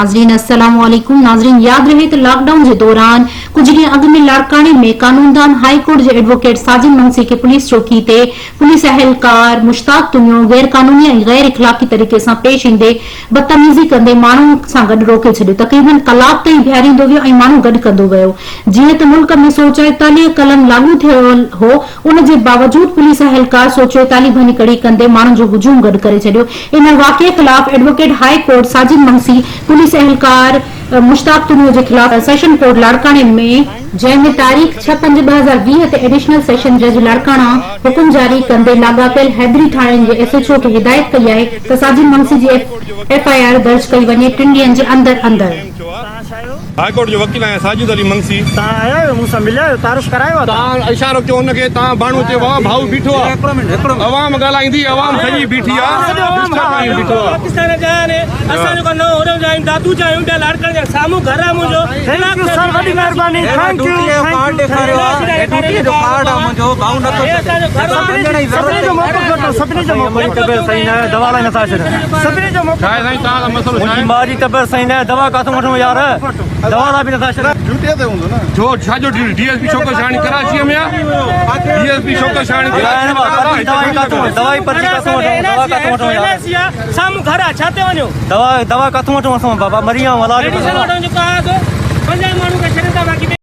नाज़रीन अस्सलाम वालेकुम। नाज़रीन याद रहे तो लॉकडाउन के दौरान कुछ ॾींहं अॻु में लाड़काणे में कानूनदान हाई कोर्ट के एडवोकेट साजिद मंसी के पुलिस चौकी ते पुलिस अहलकार मुश्ताक तुनियो गैर कानूनी ऐं गैर इख़लाक़ी तरीक़े से पेश ईंदे बदतमीज़ी कंदे माण्हुनि सां गॾु रोके छॾियो। तक़रीबन कलाक ताईं बीहारींदो वियो ऐं माण्हू गॾु कंदो वियो। जीअं त मुल्क में 144 कलम लागू थियो हो, उन जे बावजूद पुलिस अहलकार 144 भनी कड़ी कंदे माण्हुनि जो हुजूम गॾु करे छॾियो। इन वाक़े खिलाफ़ advocate high court Sajid Mansi police अहलकार मुश्ताक तुनियो के खिलाफ सेशन कोर्ट लाड़काणे में जंहिं तारीख़ 6/5/2020 ते एडिशनल सेशन जज लाड़काणा हुकुम जारी कंदे लाॻापियल हैदरी थाणे के SHO के हिदायत कई है त साजिद मंसी जी FIR दर्ज कई वञे 3 ॾींहनि जे अंदर अंदर। हाई कोर्ट जो वकील है साजिद अली मंसी। आयो मुसा मिलियो तारुफ करायो ता इशारो क्यों उनके ता बाणू ते वा भाऊ बीठो आवाम गालाईंदी आवाम सही बीठी आ पाकिस्तान जाने असा जो नो हो जाइन दादू जायूं डा लाड़कण जे सामू घर आ मुजो थैंक यू सर वडी मेहरबानी थैंक यू कार्ड देखारियो आ ड्यूटी जो कार्ड आ मुजो भाऊ न तो सभिनी जो मौको सभिनी जो मौको तबीयत सही न दवा ला न था सभिनी जो मौको छाए साईं ता मसलो छाए मारी तबीयत सही न दवा काथो वठो यार दवा ला भी न था ड्यूटी ते हुंदो ना जो छाजो DSP शोकर शाणी कराची में DSP शोकर शाणी दवाई पर्ची काथो वठो दवा काथो वठो यार सामू घर आ छाते वणो दवा काथो वठो बाबा मरिया वाला मेडिसिन वठो जो का पंजा माण्हू के छॾे था बाक़ी